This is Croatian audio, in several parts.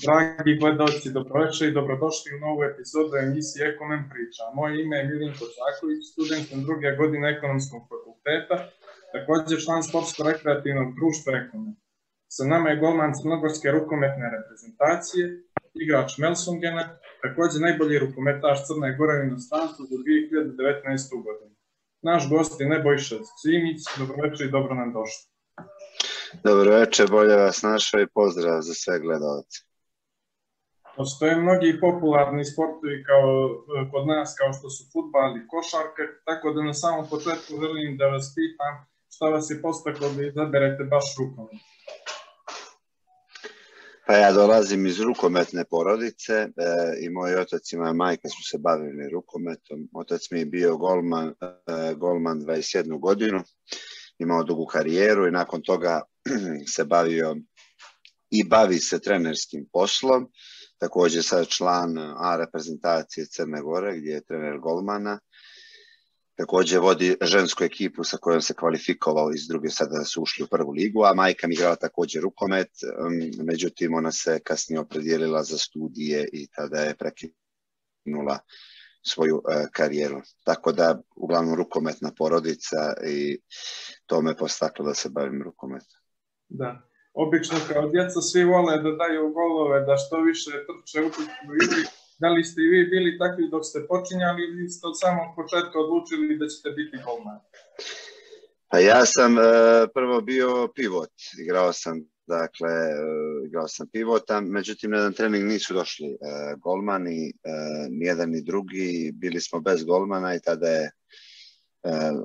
Dragi gledalci, dobroveče i dobrodošli u novu epizodu emisije Ekonom priča. Moje ime je Milinko Čaković, student sam druge godine Ekonomskog fakulteta, također član sportsko-rekreativnog društva Ekonom. Sa nama je golman crnogorske rukometne reprezentacije, igrač Melsungena, također najbolji rukometaš Crne Gore u inostranstvu za 2019. godinu. Naš gost je Nebojša Simić, dobroveče i dobro nam došli. Dobroveče, bolje vas našao i pozdrav za sve gledalce. Postoje mnogi popularni sportovi kod nas kao što su fudbal i košarka, tako da na samom početku želim da vas pitam šta vas je postaklo da izaberete baš rukomet. Pa ja dolazim iz rukometne porodice i moj otac i moja majka su se bavili rukometom. Otac mi je bio golman 21 godinu, imao dugu karijeru i nakon toga se bavio i bavi se trenerskim poslom. Također sad član A reprezentacije Crne Gore gdje je trener golmana. Također vodi žensku ekipu sa kojom se kvalifikovao iz druge, sada su ušli u prvu ligu, a majka mi igrala također rukomet, međutim ona se kasnije opredijelila za studije i tada je prekinula svoju karijeru. Tako da uglavnom rukometna porodica i to me postaklo da se bavim rukometom. Da. Obično kao djeca svi vole da daju golove, da što više trče u igri. Da li ste i vi bili takvi dok ste počinjali ili ste od samog početka odlučili da ćete biti golman? Pa ja sam prvo bio pivot, igrao sam pivota, međutim na jedan trening nisu došli golmani, nijedan ni drugi, bili smo bez golmana i tada je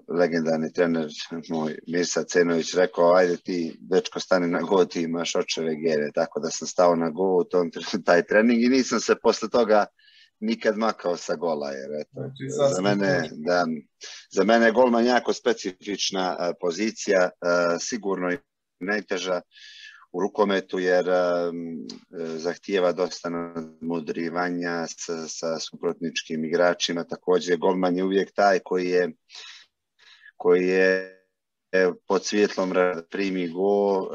legendarni trener moj Mirsa Cenović rekao, ajde ti dečko stani na go, ti imaš očeve gere, tako da sam stao na go u taj trening i nisam se posle toga nikad makao sa gola, jer eto, za mene je golman jako specifična pozicija, sigurno i najteža u rukometu jer zahtijeva dosta nadmudrivanja sa suprotničkim igračima. Također golman je uvijek taj koji je pod svjetlom primi gol,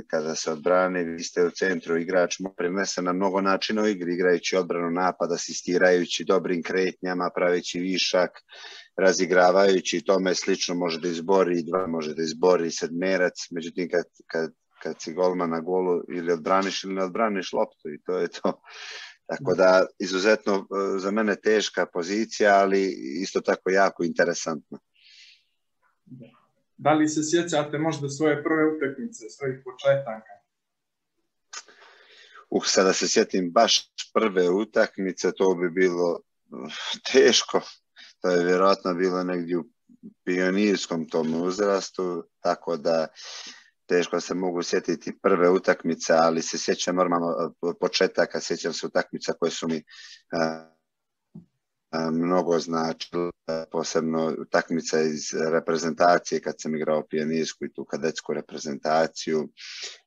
kada se odbrane, vi ste u centru, igrač prenese na mnogo načina u igri, igrajući odbranu, napad, asistirajući dobrim kretnjama, praveći višak, razigravajući, tome slično može da izbori dva, može da izbori sedmerac, međutim kad si golman na golu ili odbraniš ili ne odbraniš loptu i to je to. Tako da izuzetno za mene teška pozicija, ali isto tako jako interesantna. Da li se sjećate možda svoje prve utakmice, svojih početaka? Sada se sjetim baš prve utakmice, to bi bilo teško. To je vjerojatno bilo negdje u pionirskom tom uzrastu, tako da teško se mogu sjetiti prve utakmice, ali se sjećam normalno početaka, sjećam se utakmica koje su mi mnogo značile, posebno utakmica iz reprezentacije kad sam igrao pionirsku i tu kadetsku reprezentaciju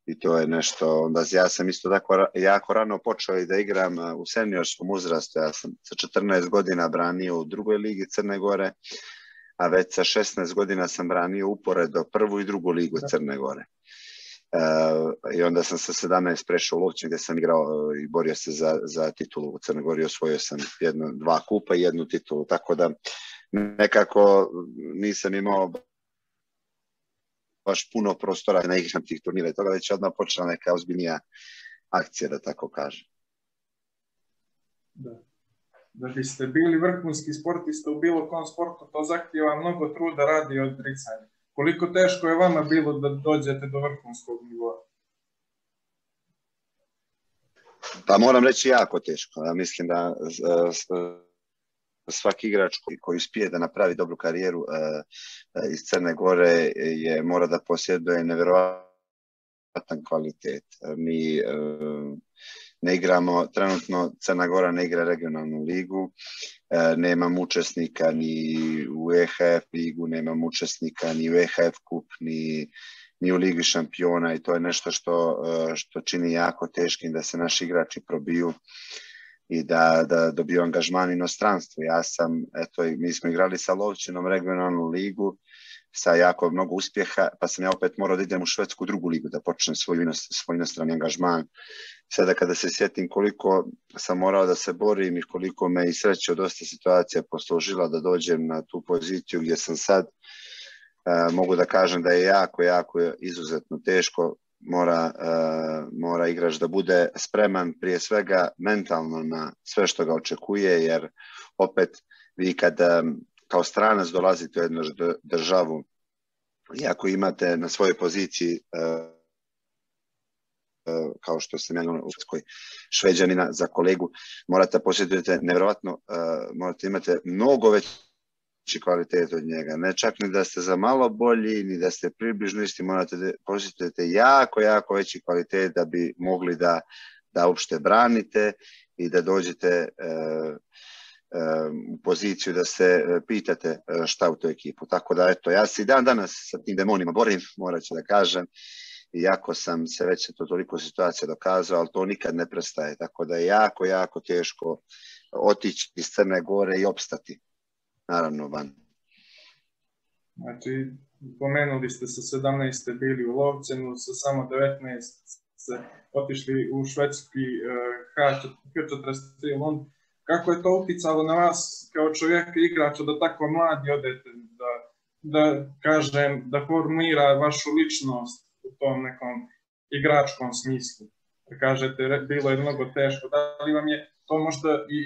i to je nešto, onda ja sam isto tako jako rano počeo i da igram u seniorskom uzrastu, ja sam sa 14 godina branio u drugoj ligi Crne Gore, a već sa 16 godina sam branio uporedo prvu i drugu ligu Crne Gore. I onda sam sa 17 prešao u Lovćen gdje sam igrao i borio se za titulu u Crnoj Gori, osvojio sam 2 kupa i 1 titulu, tako da nekako nisam imao baš puno prostora na igram tih turnira i toga već je odmah počela neka ozbiljnija akcija, da tako kažem. Da biste bili vrhunski sportista u bilo kom sportu, to zahtijeva mnogo truda, rada i odricanja. Koliko teško je vama bilo da dođete do vrhunskog nivoa? Pa moram reći jako teško. Ja mislim da svaki igrač koji uspije da napravi dobru karijeru iz Crne Gore mora da posjeduje nevjerovatan kvalitet. Mi ne igramo, trenutno Crna Gora ne igra regionalnu ligu, nemam učesnika ni u EHF ligu, nemam učesnika ni u EHF kup, ni u Ligi šampiona i to je nešto što čini jako teškim da se naši igrači probiju i da dobiju angažman inostranstvo. Mi smo igrali sa Lovćenom regionalnu ligu, sa jako mnogo uspjeha, pa sam ja opet morao da idem u švedsku drugu ligu, da počnem svoj inostrani angažman. Sada kada se sjetim koliko sam morao da se borim i koliko me i sreća od dosta situacija poslužila da dođem na tu poziciju gdje sam sad, mogu da kažem da je jako izuzetno teško. Mora igrač da bude spreman prije svega mentalno na sve što ga očekuje, jer opet vi kada kao stranac dolazite u jednu državu i ako imate na svojoj poziciji kao što sam ja u Šveđanina za kolegu, morate posjedujete nevjerovatno, morate imati mnogo veći kvalitet od njega, ne čak ni da ste za malo bolji, ni da ste približno isti, morate da posjedujete jako veći kvalitet da bi mogli da uopšte branite i da dođete u poziciju da se pitate šta u toj ekipu. Tako da, eto, ja se i dan danas sa tim demonima borim, morat ću da kažem, iako sam se već to toliko situacija dokazao, ali to nikad ne prestaje. Tako da je jako teško otići iz Crne Gore i opstati, naravno, van. Znači, pomenuli ste sa 17. bili u Lovćenu, sa samo 19 ste otišli u švedski H43 London. Kako je to uticalo na vas kao čovjeka i igrača da tako mladi odete, da formira vašu ličnost u tom nekom igračkom smislu? Da kažete, bilo je mnogo teško. Da li vam je to možda i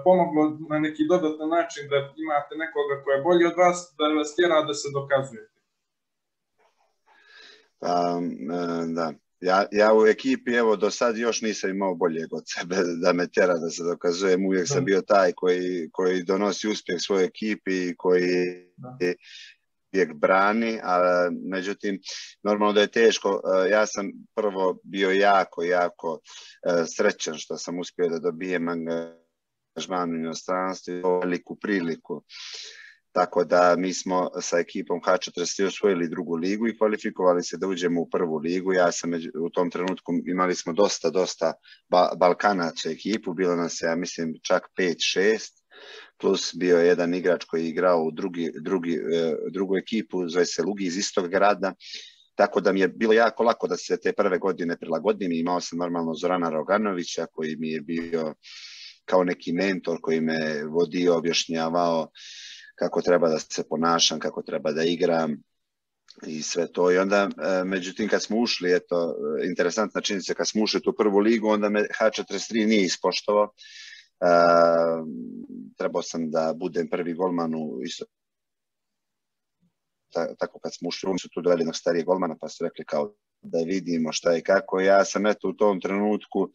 pomoglo na neki dodatan način da imate nekoga ko je bolji od vas, da vas tjera da se dokazujete? Da. Ja u ekipi, evo, do sad još nisam imao boljeg od sebe da me tjera da se dokazujem. Uvijek sam bio taj koji donosi uspjeh svojoj ekipi i koji uvijek brani, a međutim, normalno da je teško. Ja sam prvo bio jako srećan što sam uspio da dobijem angažman u inostranstvu i veliku priliku. Tako da mi smo sa ekipom H43 osvojili drugu ligu i kvalifikovali se da uđemo u prvu ligu. Ja sam u tom trenutku, imali smo dosta Balkanaca ekipu, bilo nas je, ja mislim, čak 5-6, plus bio je jedan igrač koji je igrao u drugu ekipu, zove se Lugi iz istog grada. Tako da mi je bilo jako lako da se te prve godine prilagodim. Imao sam normalno Zorana Roganovića koji mi je bio kao neki mentor, koji me vodio, objašnjavao kako treba da se ponašam, kako treba da igram i sve to. I onda, međutim, kad smo ušli, eto, interesantna činjenica, kad smo ušli u prvu ligu, onda me H43 nije ispoštovao. Trebao sam da budem prvi golman u isto. Tako kad smo ušli, oni su tu doveli jednog starijeg golmana, pa su rekli kao da vidimo šta i kako. Ja sam eto u tom trenutku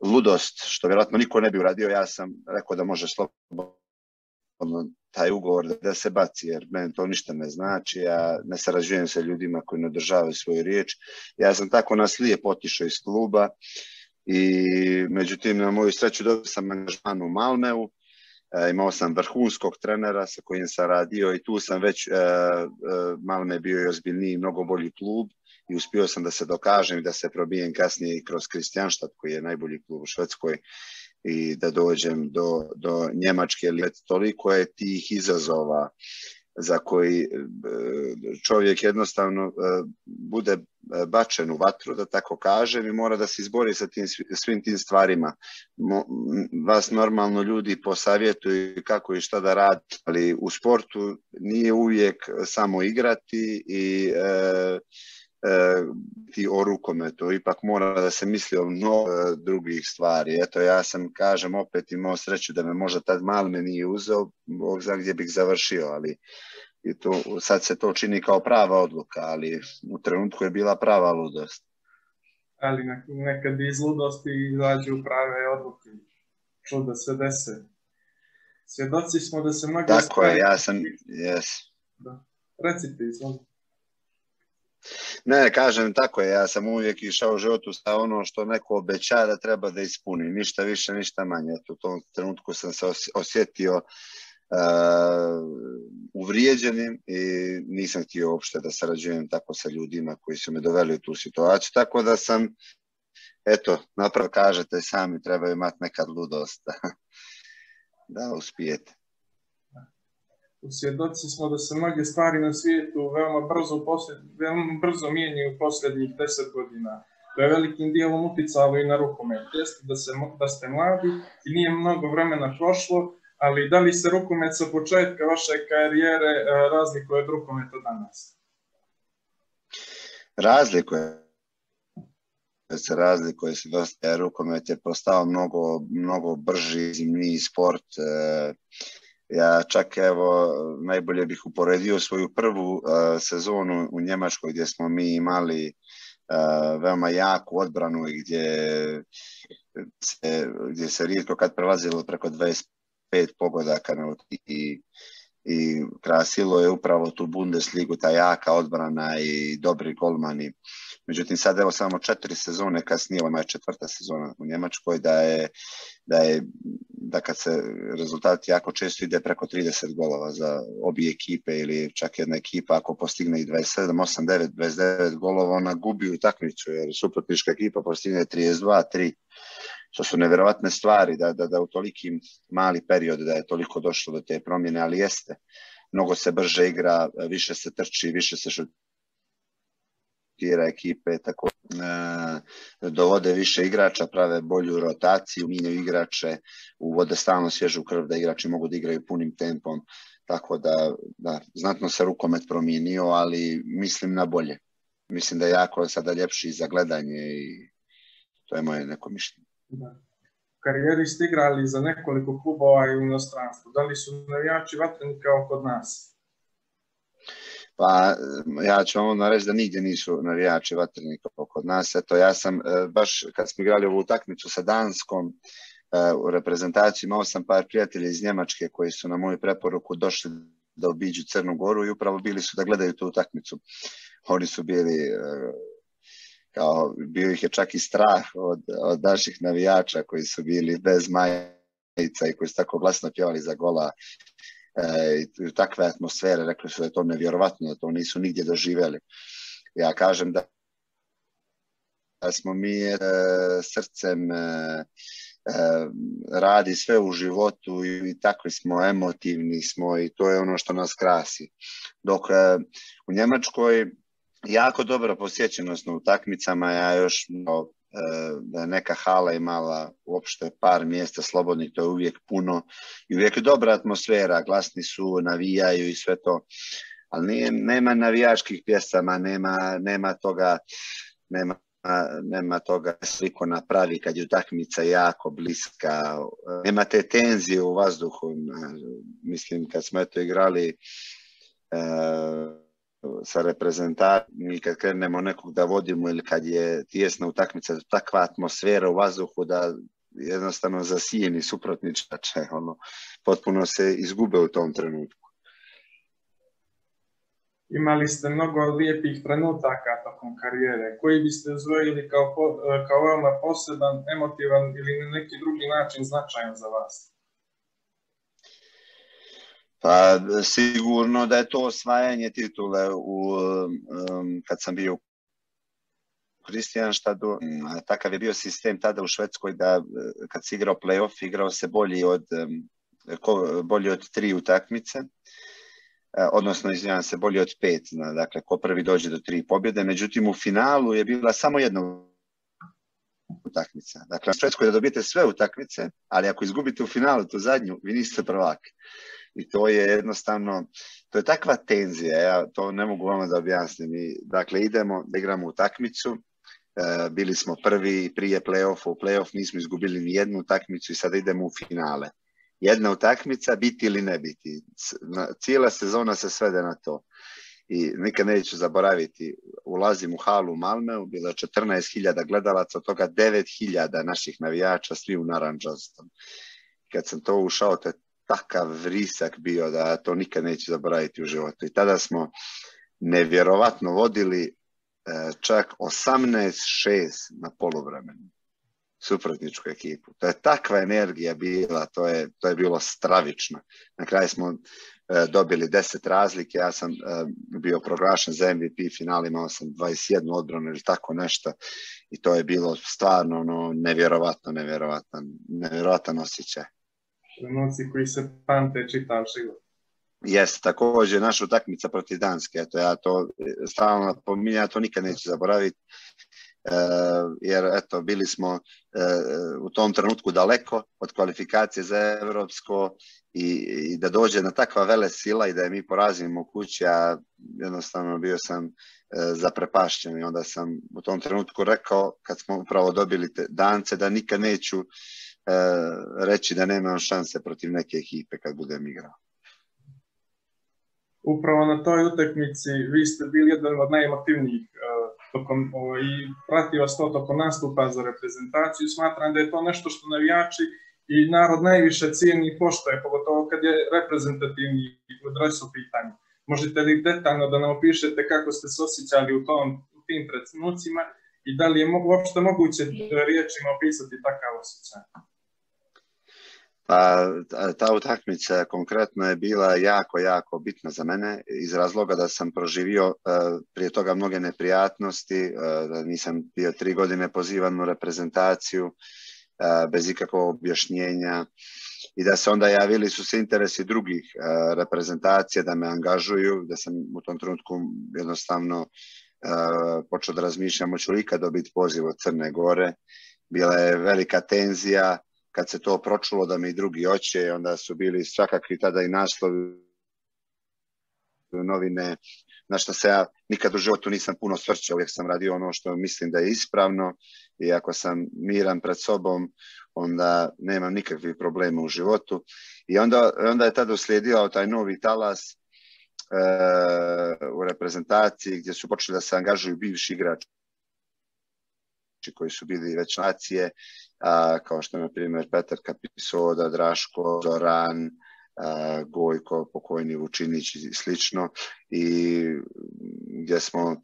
ludost, što vjerojatno niko ne bi uradio, ja sam rekao da može slobodno taj ugovor da se baci, jer meni to ništa ne znači, ja ne sarađujem sa ljudima koji ne održavaju svoju riječ. Ja sam tako na slijep otišao iz kluba i međutim na moju sreću dobio sam angažman u Malmeu, imao sam vrhunskog trenera sa kojim sam radio i tu sam već, Malme bio i ozbiljniji, mnogo bolji klub i uspio sam da se dokažem i da se probijem kasnije i kroz Kristianstad koji je najbolji klub u Švedskoj i da dođem do Njemačke. Toliko je tih izazova za koji čovjek jednostavno bude bačen u vatru, da tako kažem, i mora da se izbori sa svim tim stvarima. Vas normalno ljudi posavjetuju kako i šta da radi, ali u sportu nije uvijek samo igrati i o rukometu, ipak mora da se misli o mnogo drugih stvari. Eto, ja sam, kažem, opet imao sreću da me možda tad Malme nije uzeo, Bog zna gdje bih završio, ali sad se to čini kao prava odluka, ali u trenutku je bila prava ludost. Ali nekad iz ludosti izađu prave odluke, čuda se dese. Svjedoci smo da se mnogo... Tako je, ja sam... Recite, izvolite. Ne, kažem, tako je, ja sam uvijek išao u životu sa ono što neko obeća da treba da ispuni, ništa više, ništa manje. U tom trenutku sam se osjetio uvrijeđenim i nisam htio uopšte da sarađujem tako sa ljudima koji su me doveli u tu situaciju, tako da sam, eto, napravo kažete sami, treba imati nekad ludost da uspijete. Svjedoci smo da se mnoge stvari na svijetu veoma brzo mijenjaju u posljednjih 10 godina. To je velikim dijelom uticalo i na rukomet. Jeste da ste mladi i nije mnogo vremena prošlo, ali da li se rukomet sa početka vaše karijere razlikuje od rukometa danas? Razlikuje se dosta. Rukomet je postao mnogo brži, zimniji sport. Ja čak najbolje bih uporedio svoju prvu sezonu u Njemačkoj gdje smo mi imali veoma jaku odbranu i gdje se rijetko kad prelazilo preko 25 pogodaka i krasilo je upravo tu Bundesligu, ta jaka odbrana i dobri golmani. Međutim, sad samo 4 sezone kasnije, ovo je 4. sezona u Njemačkoj, da kad se rezultati jako često ide preko 30 golova za obje ekipe ili čak jedna ekipa ako postigne i 27, 8, 9, 29 golova, ona gubi utakmicu jer suprotnička ekipa postigne 32, 3. To su nevjerovatne stvari da u tolikim mali period da je toliko došlo do te promjene, ali jeste. Mnogo se brže igra, više se trči, više se šutira ekipe, tako dovode više igrača, prave bolju rotaciju, mijenjaju igrače, uvode stalno svježu krv da igrači mogu da igraju punim tempom, tako da znatno se rukomet promijenio, ali mislim na bolje. Mislim da je jako sada ljepši za gledanje i to je moje neko mišljenje. Da. U karijeri ste igrali za nekoliko klubova i u inostranstvu. Da li su navijači Vatrenika kao kod nas? Pa ja ću vam reći da nigdje nisu navijači Vatrenika kod nas. Eto, ja sam baš kad smo igrali ovu utakmicu sa Danskom u reprezentaciji, imao sam par prijatelja iz Njemačke koji su na moju preporuku došli da obiđu Crnu Goru i upravo bili su da gledaju tu utakmicu. Oni su bili bio ih je čak i strah od naših navijača koji su bili bez majica i koji su tako glasno pjevali za gola i takve atmosfere, rekli su da je to nevjerovatno, da to nisu nigdje doživjeli. Ja kažem da smo mi srcem radi sve u životu i takvi smo, emotivni smo i to je ono što nas krasi. Dok u Njemačkoj jako dobra posjećenost na utakmicama, ja još da je neka hala imala uopšte par mjesta slobodnih, to je uvijek puno i uvijek je dobra atmosfera, glasni su, navijaju i sve to, ali nema navijačkih pjesama, nema toga sliko napravi kad je utakmica jako bliska, nema te tenzije u vazduhu. Mislim, kad smo igrali sa reprezentacijom i kad krenemo nekog da vodimo ili kad je tijesna utakmica, takva atmosfera u vazduhu da jednostavno zasijeni suprotničače, potpuno se izgube u tom trenutku. Imali ste mnogo lijepih trenutaka tokom karijere. Koji biste izdvojili kao veoma poseban, emotivan ili na neki drugi način značajan za vas? Pa sigurno da je to osvajanje titule kad sam bio u Kristijanštadu. Takav je bio sistem tada u Švedskoj da kad si igrao play-off, igrao se bolji od 3 utakmice. Odnosno, izvinjavam se, bolje od 5, dakle, ko prvi dođe do 3 pobjede, međutim u finalu je bila samo jedna utakmica. Dakle, u Švedskoj da dobijete sve utakmice, ali ako izgubite u finalu tu zadnju, vi niste prvak. I to je jednostavno, to je takva tenzija, ja to ne mogu vama da objasnim. Dakle, idemo da igramo utakmicu, bili smo prvi prije play-offa, u play-off nismo izgubili ni jednu utakmicu i sada idemo u finale. Jedna utakmica, biti ili ne biti. Cijela sezona se svede na to. I nikad neću zaboraviti, ulazim u halu u Malmeu, bilo 14.000 gledalaca, od toga 9.000 naših navijača, svi u naranđastom. Kad sam to ušao, to je takav vrisak bio da to nikad neću zaboraviti u životu. I tada smo nevjerovatno vodili čak 18-6 na poluvremenu suprotničku ekipu. To je takva energija bila, to je bilo stravično. Na kraju smo dobili 10 razlike, ja sam bio proglašen za MVP final, imao sam 21 odbranu ili tako nešto i to je bilo stvarno nevjerovatan osjećaj. Trenuci koji se pamte čitav život. Jest također naša utakmica protiv Danske. Eto, ja to stalno pominjam, to nikad neću zaboraviti. Jer eto, bili smo u tom trenutku daleko od kvalifikacije za evropsko i da dođe na takva vele sila i da je mi porazimo kući, ja jednostavno bio sam zaprepašćen i onda sam u tom trenutku rekao, kad smo upravo dobili te Dance, da nikad neću reći da nemam šanse protiv neke ekipe kad budem igrao. Upravo na toj utakmici vi ste bili jedan od najemotivnijih i prati vas to tokom nastupa za reprezentaciju. Smatram da je to nešto što navijači i narod najviše cijeni i poštuje, pogotovo kad je reprezentativni dres u pitanju. Možete li detaljno da nam opišete kako ste se osjećali u tim trenucima i da li je uopšte moguće riječima opisati takav osjećaj? Pa, ta utakmica konkretno je bila jako bitna za mene iz razloga da sam proživio prije toga mnoge neprijatnosti, da nisam bio 3 godine pozivan u reprezentaciju bez ikakvog objašnjenja i da se onda javili su se interesi drugih reprezentacija da me angažuju, da sam u tom trenutku jednostavno počeo da razmišljam hoću li ikad dobiti poziv od Crne Gore. Bila je velika tenzija. Kad se to pročulo da mi drugi hoće, onda su bili svakakvi tada i naslovi novine, na što se ja nikad u životu nisam puno svrćao, uvijek sam radio ono što mislim da je ispravno i ako sam miran pred sobom, onda nemam nikakvih problema u životu. I onda je tada uslijedio taj novi talas u reprezentaciji gdje su počeli da se angažuju bivši igrači koji su bili već nacije, kao što je na primjer Petar Kapisoda, Draško, Zoran, Gojko, pokojni Vučinić i slično, i gdje smo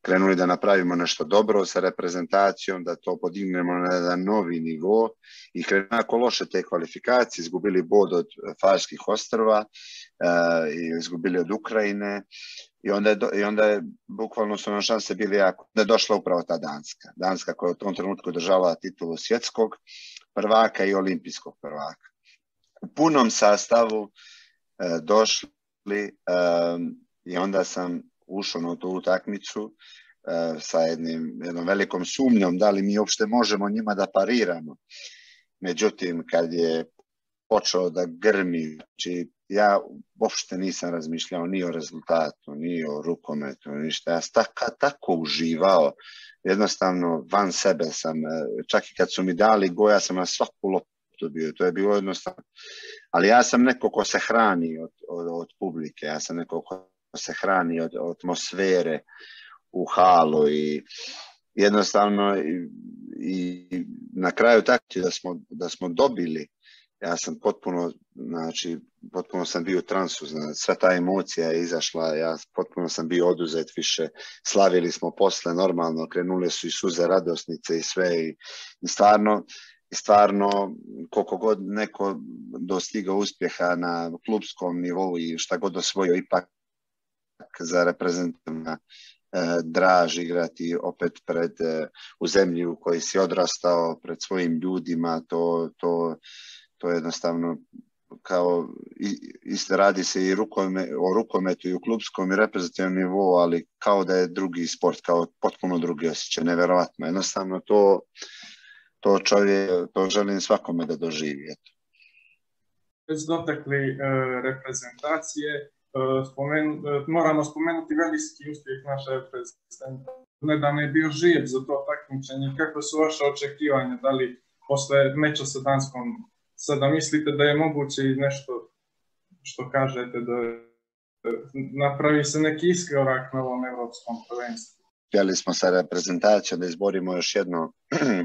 krenuli da napravimo nešto dobro sa reprezentacijom, da to podignemo na jedan novi nivo i nakon loše te kvalifikacije izgubili bod od Farskih ostrva i izgubili od Ukrajine i onda je bukvalno su nam šanse bili jako da je došla upravo ta Danska koja je u tom trenutku držala titulu svjetskog prvaka i olimpijskog prvaka. U punom sastavu došli i onda sam ušao na tu utakmicu sa jednom velikom sumnjom da li mi uopšte možemo njima da pariramo. Međutim, kad je počeo da grmi, znači ja uopšte nisam razmišljao ni o rezultatu, ni o rukometu, ništa. Ja sam tako uživao, jednostavno van sebe sam, čak i kad su mi dali go, ja sam na svaku loptu bio, to je bilo jednostavno. Ali ja sam neko ko se hrani od publike, ja sam neko ko se hrani od atmosfere u halu i jednostavno i na kraju tako da smo dobili, ja sam potpuno sam bio u transu, sva ta emocija je izašla, potpuno sam bio oduzet više, slavili smo posle normalno, krenule su i suze radosnice i sve i stvarno koliko god neko dostigao uspjeha na klubskom nivou i šta god osvojio, ipak za reprezentativna draž igrati opet u zemlji u kojoj si odrastao, pred svojim ljudima, to je jednostavno kao radi se i o rukometu i u klubskom i reprezentativnom nivou, ali kao da je drugi sport, kao potpuno drugi osjećaj, neverovatno. Jednostavno to želim svakome da doživi. Već dotakli reprezentacije, moramo spomenuti veliki uspjeh naše reprezentacije. Nedavno je bio živ za to takmičenje. Kako su vaše očekivanja? Da li posle meča sa Danskom sada mislite da je moguće i nešto što kažete da napravi se neki iskorak na ovom evropskom prvenstvu? Htjeli smo sa reprezentacijom da izborimo još jedno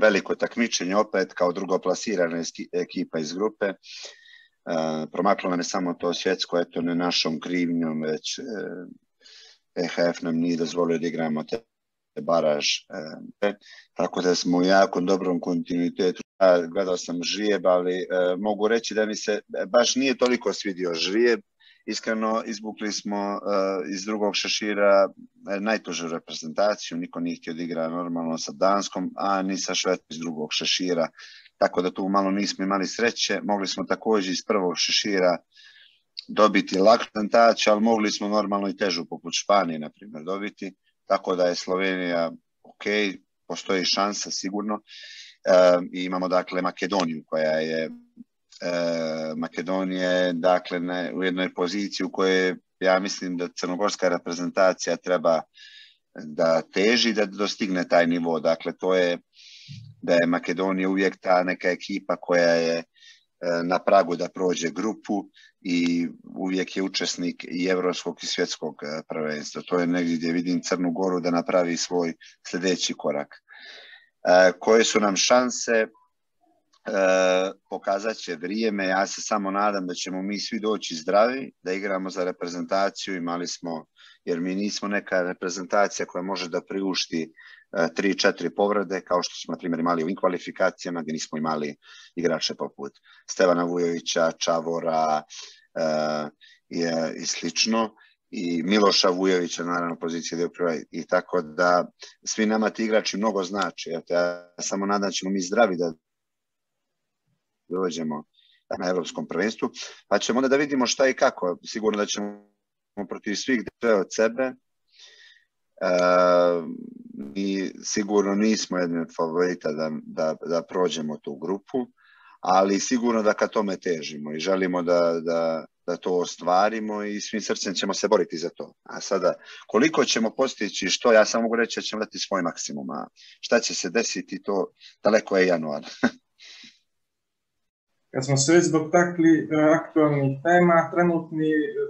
veliko takmičenje opet kao drugoplasirana ekipa iz grupe. Promaklo nam je samo to svjetsko, eto ne našom krivnjom, već EHF nam nije dozvolio da igramo te baraž. Tako da smo u jako dobrom kontinuitetu. Gledao sam žrijeb, ali mogu reći da mi se baš nije toliko svidio žrijeb. Iskreno, izvukli smo iz drugog šešira najtužu reprezentaciju. Niko nije htio da igra normalno sa Danskom, a ni sa Švedskom iz drugog šešira. Tako da tu malo nismo imali sreće. Mogli smo također iz prvog šešira dobiti lak tač, ali mogli smo normalno i težu poput Španije, na primjer, dobiti. Tako da je Slovenija ok, postoji šansa sigurno. I imamo dakle Makedoniju koja je Makedonija je dakle u jednoj poziciji u kojoj ja mislim da crnogorska reprezentacija treba da teži, da dostigne taj nivo. Dakle, to je da je Makedonija uvijek ta neka ekipa koja je na pragu da prođe grupu i uvijek je učesnik i evropskog i svjetskog prvenstva. To je negdje gdje vidim Crnu Goru da napravi svoj sljedeći korak. Koje su nam šanse? Pokazat će vrijeme. Ja se samo nadam da ćemo mi svi doći zdravi, da igramo za reprezentaciju. Imali smo, jer mi nismo neka reprezentacija koja može da priušti 3-4 povrede, kao što smo na primjer imali u ovim kvalifikacijama gdje nismo imali igrače poput Stevana Vujovića, Čavora i slično, i Miloša Vujovića, naravno pozicije i tako da svi nama ti igrači mnogo znači. Ja samo nadam da ćemo mi zdravi da dođemo na evropskom prvenstvu, pa ćemo onda da vidimo šta i kako. Sigurno da ćemo protiv svih sve od sebe. Mi sigurno nismo jedni od favorita da prođemo tu grupu, ali sigurno da ka tome težimo i želimo da to ostvarimo i svim srcem ćemo se boriti za to. A sada, koliko ćemo postići, što, ja samo mogu reći da ćemo dati svoj maksimum, a šta će se desiti, to daleko je januar. Kad smo se već dotakli aktualnih tema,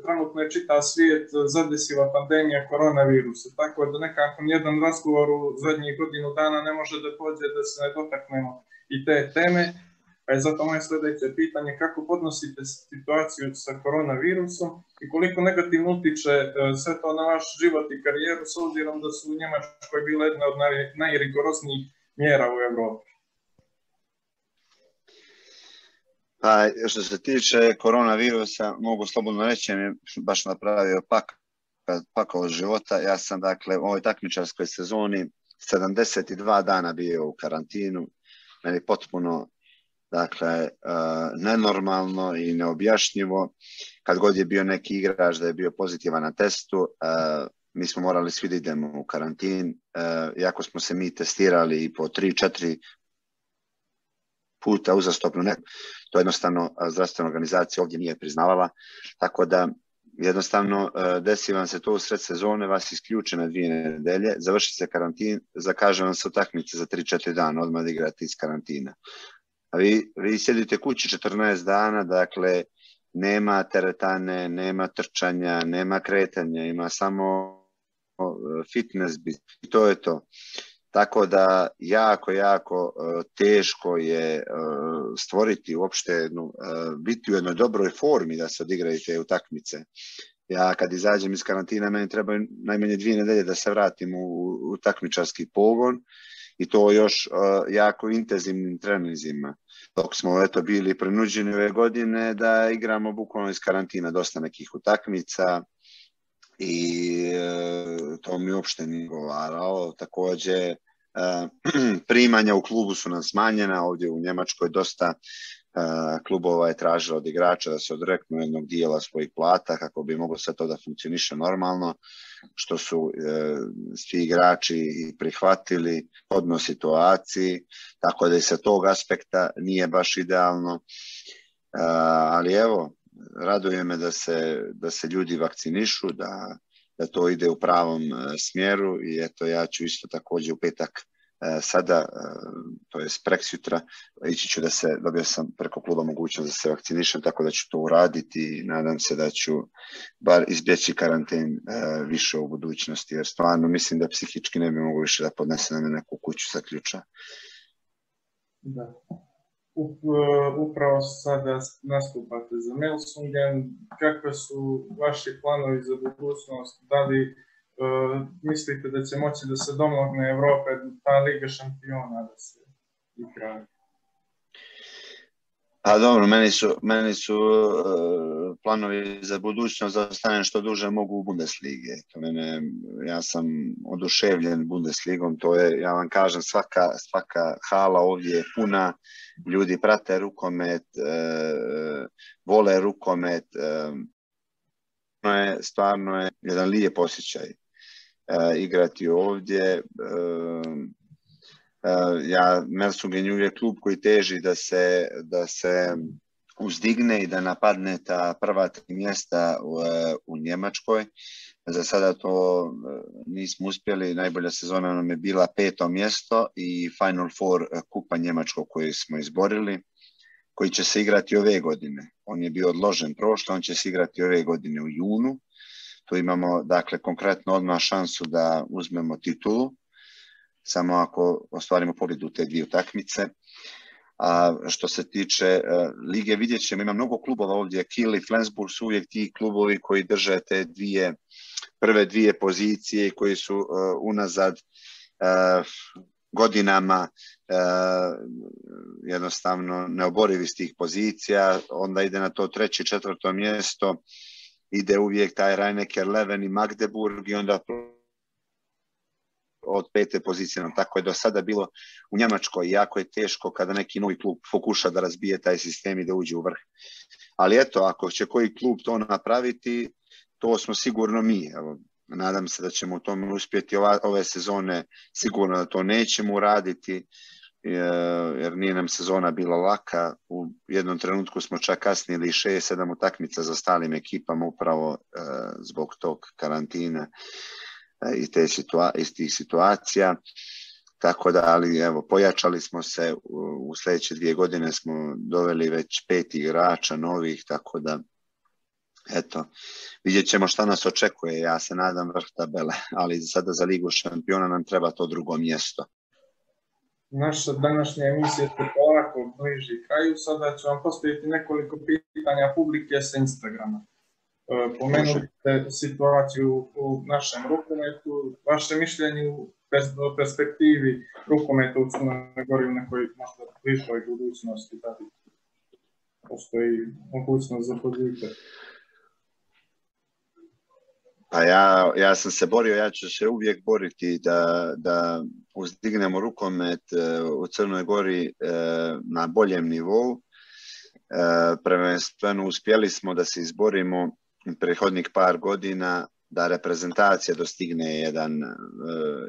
trenutno je čitav svijet zadesila pandemija koronavirusa, tako da nekako nijedan razgovor u zadnjih godinu dana ne može da pođe da se ne dotaknemo i te teme. Pa je zato moje sljedeće pitanje, kako podnosite situaciju sa koronavirusom i koliko negativno utiče sve to na vaš život i karijeru, s obzirom da su u Njemačkoj bile jedne od najrigoroznijih mjera u Evropi? Pa, što se tiče koronavirusa, mogu slobodno reći, mi je baš napravio pakao života. Ja sam, dakle, u ovoj takmičarskoj sezoni 72 dana bio u karantinu. Meni potpuno, dakle, nenormalno i neobjašnjivo. Kad god je bio neki igrač da je bio pozitivan na testu, mi smo morali svi da idemo u karantin. Iako smo se mi testirali i po 3-4 puta uzastopno, ne, to jednostavno zdravstvena organizacija ovdje nije priznavala, tako da jednostavno desi vam se to u sred sezone, vas isključe na 2 nedelje, završi se karantin, zakaže vam se utakmice za 3-4 dana, odmah da igrate iz karantina. A vi sjedite kući 14 dana, dakle nema teretane, nema trčanja, nema kretanja, ima samo fitness, i to je to. Tako da jako teško je stvoriti uopšte biti u jednoj dobroj formi da se odigraju te utakmice. Ja kad izađem iz karantina, meni treba najmanje 2 nedelje da se vratim u takmičarski pogon i to još jako intenzivnim treninzima. Dok smo bili prinuđeni ove godine da igramo bukvalno iz karantina dosta nekih utakmica i to mi uopšte nije govaralo. Također, primanja u klubu su nam smanjena, ovdje u Njemačkoj dosta klubova je tražilo od igrača da se odreknu jednog dijela svojih plata kako bi moglo sve to da funkcioniše normalno, što su svi igrači i prihvatili odnos situaciji, tako da i sa tog aspekta nije baš idealno, ali evo, raduje me da se ljudi vakcinišu, da to ide u pravom smjeru i eto, ja ću isto također u petak sada, to je preksutra, ići ću dobio sam preko kluba mogućnost da se vakcinišem, tako da ću to uraditi i nadam se da ću bar izbjeći karanten više u budućnosti, jer stvarno mislim da psihički ne bi mogu više da podnesem na neku kuću sa ključa. Da. Upravo sada nastupate za Melsungen. Kakve su vaši planovi za budućnost? Da li mislite da će moći da se domogne Evrope, ta Liga šampiona da se igra? A dobro, meni su planovi za budućnost da ostanem što duže mogu u Bundeslige. Ja sam oduševljen Bundesligom, to je, ja vam kažem, svaka hala ovdje je puna, ljudi prate rukomet, vole rukomet, stvarno je jedan lijep osjećaj igrati ovdje. Melsungen je uvijek klub koji teži da se uzdigne i da napadne ta prva 3 mjesta u Njemačkoj. Za sada to nismo uspjeli. Najbolja sezona nam je bila 5. mjesto i Final Four kupa njemačkog koji smo izborili, koji će se igrati ove godine. On je bio odložen prošle, on će se igrati ove godine u junu. Tu imamo, dakle, konkretno odmah šansu da uzmemo titulu, samo ako ostvarimo pobjedu te 2 utakmice. A što se tiče lige, vidjet ćemo, ima mnogo klubova ovdje, Kiel i Flensburg su uvijek ti klubovi koji drže te prve 2 pozicije i koji su unazad godinama jednostavno neoborivi s tih pozicija. Onda ide na to 3. i 4. mjesto, ide uvijek taj Rhein-Neckar-Löwen i Magdeburg i onda od 5. pozicije. Tako je do sada bilo u Njemačkoj i jako je teško kada neki novi klub pokuša da razbije taj sistem i da uđe u vrh. Ali eto, ako će koji klub to napraviti, to smo sigurno mi. Evo, nadam se da ćemo u tome uspjeti ove sezone, sigurno da to nećemo uraditi, jer nije nam sezona bila laka. U jednom trenutku smo čak kasnili 6-7 utakmica za ostalim ekipama upravo zbog tog karantina i tih situacija. Tako da, ali evo, pojačali smo se, u sljedeće 2 godine smo doveli već 5 igrača novih, tako da eto, vidjet ćemo šta nas očekuje. Ja se nadam vrh tabele, ali sada za Ligu šampiona nam treba to 2. mjesto. Naša današnja emisija se polako bliži kraju. Sada ću vam postaviti nekoliko pitanja publike sa Instagrama. Pomenuli ste situaciju u našem rukometu. Vaše mišljenje u perspektivi rukometa u Crnoj Gori u nekoj možda bližoj budućnosti, da postoji mogućnost za pozitivno? Pa ja sam se borio, ja ću se uvijek boriti da uzdignemo rukomet u Crnoj Gori na boljem nivou. Prvenstveno uspjeli smo da se izborimo prethodnih par godina da reprezentacija dostigne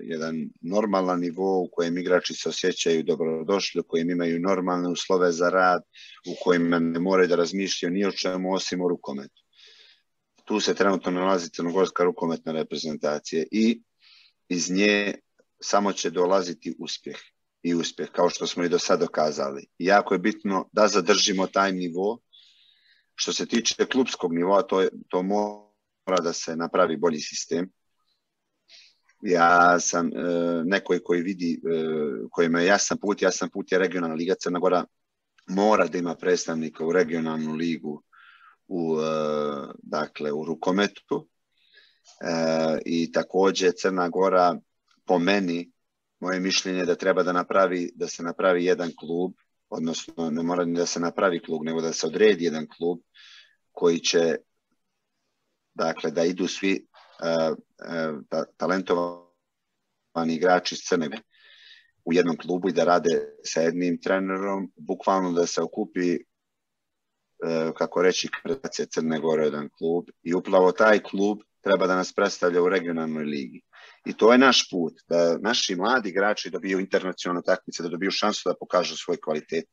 jedan normalan nivo u kojem igrači se osjećaju dobrodošli, u kojem imaju normalne uslove za rad, u kojima ne moraju da razmišljaju ni o čemu osim o rukometu. Tu se trenutno nalazi crnogorska rukometna reprezentacija i iz nje samo će dolaziti uspjeh, kao što smo i do sada dokazali. Jako je bitno da zadržimo taj nivo. Što se tiče klubskog nivoa, to mora da se napravi bolji sistem. Ja sam neko koji vidi, kojima je jasan put je regionalna liga. Crna Gora mora da ima predstavnika u regionalnu ligu u rukometu i također Crna Gora, po meni, moje mišljenje da treba da se napravi jedan klub, odnosno ne mora ni da se napravi klub, nego da se odredi jedan klub koji će, dakle, da idu svi talentovani igrači iz Crne Gore u jednom klubu i da rade sa jednim trenerom, bukvalno da se okupi, kako reći, kreacija Crne Gore jedan klub i upravo taj klub treba da nas predstavlja u regionalnoj ligi. I to je naš put, da naši mladi igrači dobiju internacionalne takmice, da dobiju šansu da pokažu svoj kvalitet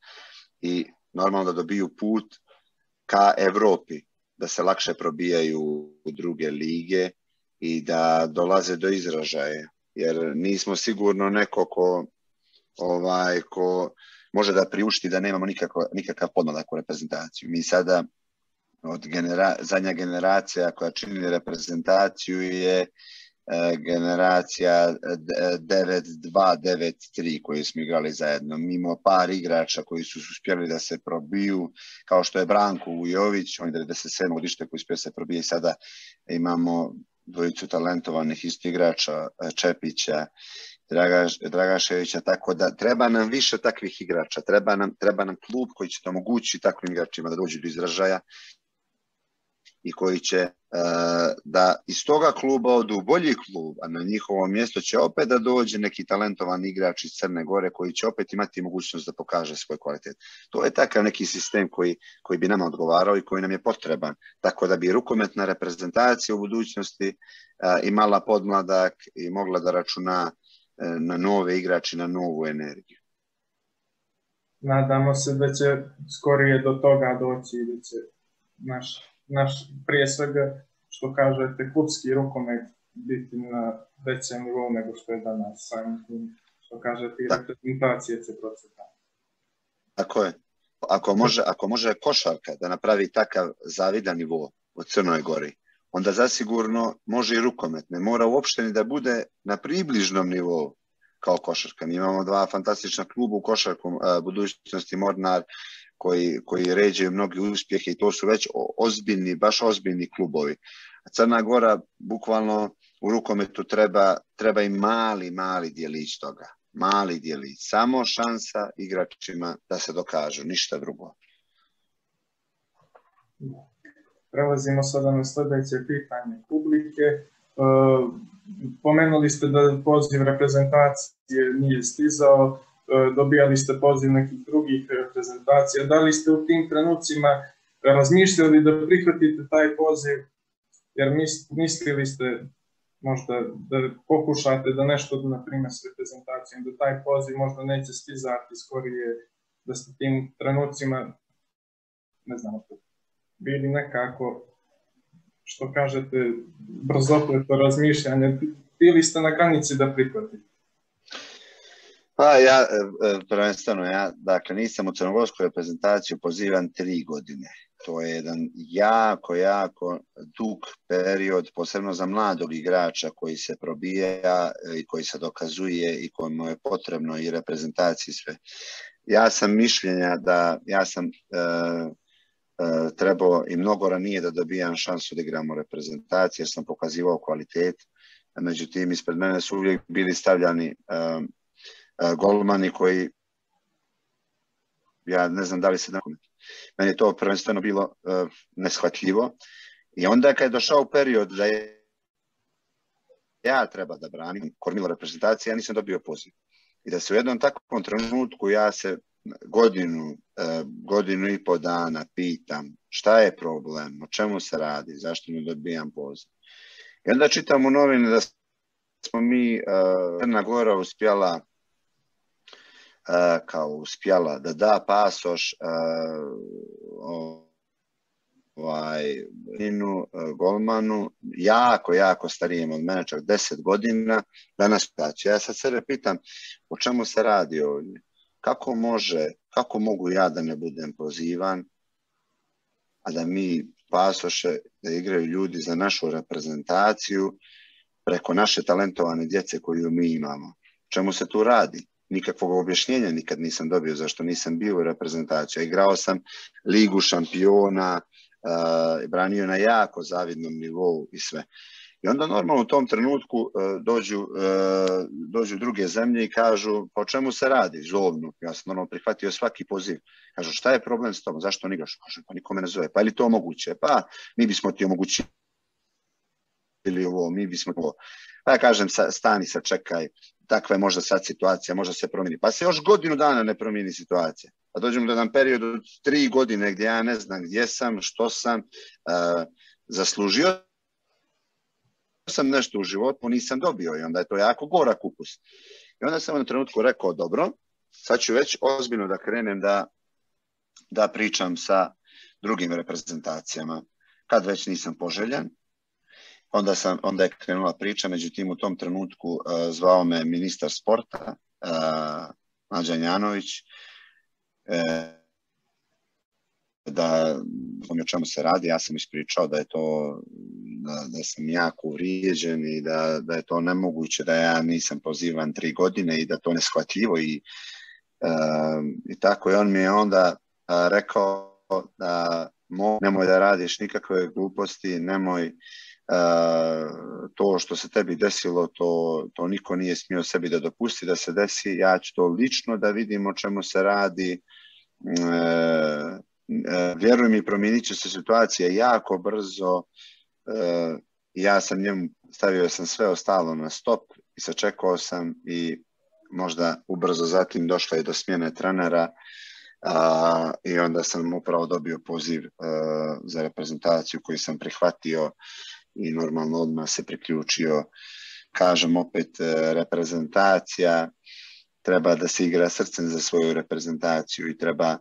i normalno da dobiju put ka Evropi, da se lakše probijaju u druge lige i da dolaze do izražaja. Jer nismo sigurno neko ko može da priušti da nemamo nikakav podmladak u reprezentaciju. Mi sada, zadnja generacija koja čini reprezentaciju je generacija 9-2-9-3 koju smo igrali zajedno. Mi imamo par igrača koji su uspjeli da se probiju, kao što je Branko Vujović, on je 97. godište koji uspio se probije. Sada imamo dvojicu talentovanih isto igrača, Čepića, Dragaševića, tako da treba nam više takvih igrača, treba nam klub koji će to omogućiti takvim igračima da dođu do izražaja i koji će da iz toga kluba odu u bolji klub, a na njihovo mjesto će opet da dođe neki talentovan igrač iz Crne Gore koji će opet imati mogućnost da pokaže svoj kvalitet. To je takav neki sistem koji bi nama odgovarao i koji nam je potreban. Tako da bi rukometna reprezentacija u budućnosti imala podmladak i mogla da računa na nove igrače, na novu energiju. Nadamo se da će skorije do toga doći i da će naš prije svega, što kažete, klubski rukomet biti na većem nivou nego što je danas. Što kažete, i reprezentacije će procvetati. Tako je. Ako može košarka da napravi takav zavidan nivo u Crnoj Gori, onda zasigurno može i rukomet. Ne mora uopšte ni da bude na približnom nivou kao košarka. Mi imamo dva fantastična kluba u košarku, budućnosti Mornar, koji ređaju mnogi uspjehe i to su već ozbiljni, baš ozbiljni klubovi. A Crna Gora bukvalno u rukometu treba i mali djelić toga. Mali djelić. Samo šansa igračima da se dokažu, ništa drugo. Prelazimo sada na sljedeće pitanje publike. Pomenuli ste da poziv reprezentacije nije stizao, dobijali ste poziv nekih drugih reprezentacija. Da li ste u tim trenucima razmišljali da prihvatite taj poziv, jer mislili ste možda da pokušate da nešto, na primjer, s reprezentacijom, da taj poziv možda neće stizati skorije, da ste tim trenucima, ne znam, bili nekako, što kažete, brzopleto razmišljanje, bili ste na granici da prihvatite? Pa prvenstveno, dakle, nisam u crnogorsku reprezentaciju pozivan 3 godine. To je jedan jako dug period, posebno za mladog igrača koji se probija i koji se dokazuje i kojemu je potrebno i reprezentaciji sve. Ja sam mišljenja da ja sam trebao i mnogo ranije da dobijam šansu da igram u reprezentaciji jer sam pokazivao kvalitet. Međutim, ispred mene su uvijek bili stavljani golmani koji, ja ne znam da li se meni je to prvenstveno bilo neshvatljivo i onda kad je došao period da ja treba da branim kormilo reprezentacije, ja nisam dobio poziv. I da se u jednom takvom trenutku ja se godinu i po dana pitam šta je problem, o čemu se radi, zašto ne dobijam poziv. I onda čitam u novine da smo mi, Crna Gora uspjela da da pasoš golmanu, jako starijem od mene, čak 10 godina, danas plaća. Ja sad sebe pitam o čemu se radi ovdje. Kako mogu ja da ne budem pozivan, a da mi pasoše, da igraju ljudi za našu reprezentaciju preko naše talentovane djece koju mi imamo. O čemu se tu radi? Nikakvog objašnjenja nikad nisam dobio zašto nisam bio u reprezentaciji. Igrao sam Ligu šampiona, branio na jako zavidnom nivou i sve. I onda normalno u tom trenutku dođu druge zemlje i kažu po čemu se radi, zovnu. Ja sam normalno prihvatio svaki poziv. Kažu šta je problem s tom, zašto ne igraš? Kažu pa niko me ne zove, pa je li to moguće? Pa mi bismo ti omogućili ovo, mi bismo to. Pa ja kažem stani sad čekaj, takva je možda sad situacija, možda se promijeni. Pa se još godinu dana ne promijeni situacija. Pa dođemo do jedan period od 3 godine gdje ja ne znam gdje sam, što sam, zaslužio sam nešto u životu, nisam dobio i onda je to jako gorak ukus. I onda sam u trenutku rekao, dobro, sad ću već ozbiljno da krenem da pričam sa drugim reprezentacijama. Kad već nisam poželjan, onda je krenula priča, međutim u tom trenutku zvao me ministar sporta, Mlađan Janović, da o čemu se radi, ja sam ispričao da je to, da sam jako uvrijeđen i da je to nemoguće, da ja nisam pozivan 3 godine i da to neshvatljivo i tako. I on mi je onda rekao da nemoj da radiš nikakve gluposti, nemoj to što se tebi desilo, to niko nije smio sebi da dopusti da se desi, ja ću to lično da vidim o čemu se radi, vjerujem mi, promijenit će se situacija jako brzo. Ja sam njemu, stavio sam sve ostalo na stop i sačekao sam i možda ubrzo zatim došla je do smjene trenera i onda sam upravo dobio poziv za reprezentaciju koju sam prihvatio i normalno odmah se priključio. Kažem opet, reprezentacija treba da se igra srcem za svoju reprezentaciju i treba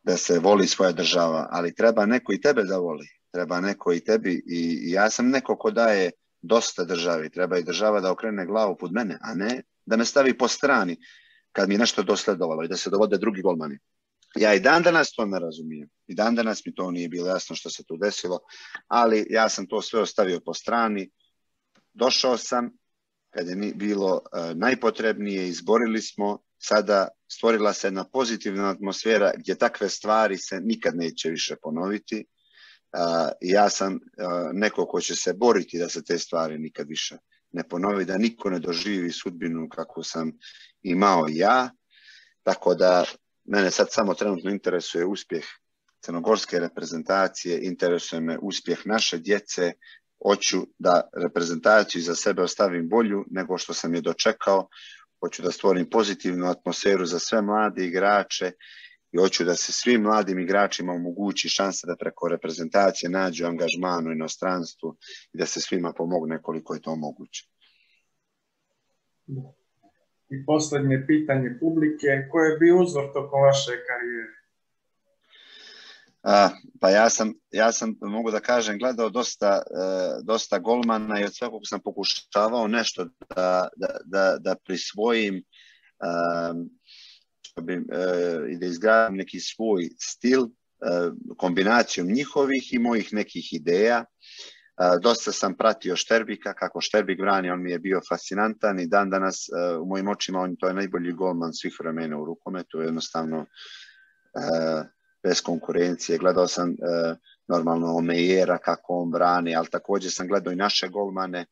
da se voli svoja država, ali treba neko i tebe da voli, treba neko i tebi i ja sam neko ko daje dosta državi, treba i država da okrene glavu pod mene, a ne da me stavi po strani kad mi je nešto dosledovalo i da se dovode drugi golmani. Ja i dan danas to ne razumijem, i dan danas mi to nije bilo jasno što se tu desilo, ali ja sam to sve ostavio po strani, došao sam kad je bilo najpotrebnije, izborili smo, sada stvorila se jedna pozitivna atmosfera gdje takve stvari se nikad neće više ponoviti. Ja sam neko ko će se boriti da se te stvari nikad više ne ponovi, da niko ne doživi sudbinu kako sam imao ja, tako da mene sad samo trenutno interesuje uspjeh crnogorske reprezentacije, interesuje me uspjeh naše djece, hoću da reprezentaciju za sebe ostavim bolju nego što sam je dočekao, hoću da stvorim pozitivnu atmosferu za sve mlade igrače i hoću da se svim mladim igračima omogući šansa da preko reprezentacije nađu angažman u inostranstvu i da se svima pomogne koliko je to moguće. I posljednje pitanje publike, koji je bio uzor tokom vaše karijere? Pa ja sam, mogu da kažem, gledao dosta golmana i od svakog sam pokušavao nešto da prisvojim i da izgradim neki svoj stil kombinacijom njihovih i mojih nekih ideja. Dosta sam pratio Šterbika, kako Šterbik brani, on mi je bio fascinantan i dan danas u mojim očima to je najbolji golman svih vremena u rukometu, jednostavno bez konkurencije. Gledao sam normalno Omejera kako on brani, ali također sam gledao i naše golmane,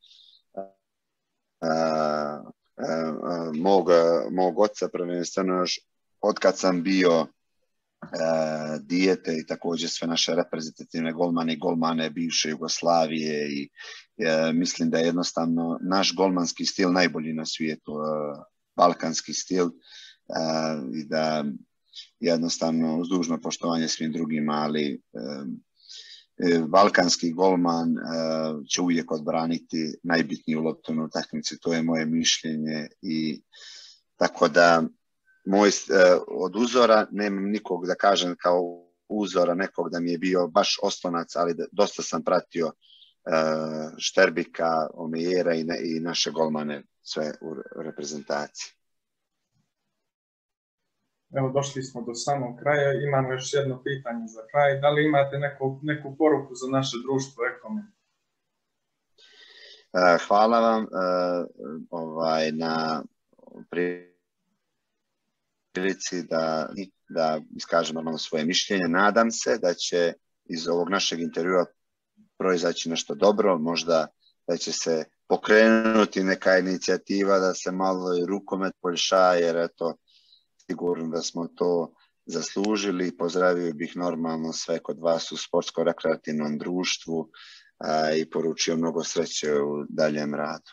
mog oca prvenstveno još od kad sam bio dijete i također sve naše reprezentativne golmane i golmane bivše Jugoslavije i mislim da je jednostavno naš golmanski stil najbolji na svijetu, balkanski stil i da jednostavno uz dužno poštovanje svim drugima, ali balkanski golman će uvijek odbraniti najbitniju loptu na utakmici, to je moje mišljenje i tako da od uzora nemam nikog da kažem kao uzora nekog da mi je bio baš oslonac, ali dosta sam pratio Šterbika, Omejera i naše golmane sve u reprezentaciji. Evo, došli smo do samog kraja. Imamo još jedno pitanje za kraj. Da li imate neku poruku za naše društvo Ekomen? Hvala vam na prilici da iskažem normalno svoje mišljenje. Nadam se da će iz ovog našeg intervjua proizaći nešto dobro, možda da će se pokrenuti neka inicijativa da se malo i rukomet poboljša, jer eto, sigurno da smo to zaslužili. Pozdravio bih normalno sve kod vas u sportsko-rekreativnom društvu i poručio mnogo sreće u daljem radu.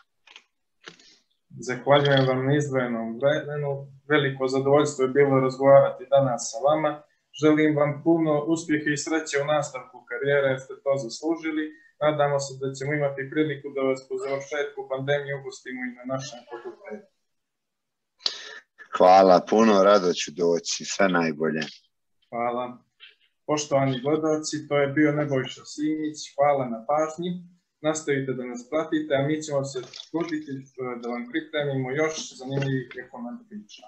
Zahvaljujem vam na izdvojenom vremenu. Veliko zadovoljstvo je bilo razgovarati danas sa vama. Želim vam puno uspjeha i sreće u nastavku karijere, jer ste to zaslužili. Nadamo se da ćemo imati priliku da vas po završetku pandemije ugostimo i na našem fakultetu. Hvala puno, rado ću doći, sve najbolje. Hvala. Poštovani gledalci, to je bio Nebojša Simić, hvala na pažnji. Nastavite da nas pratite, a mi ćemo se truditi da vam pripremimo još zanimljivih Ekomen priča.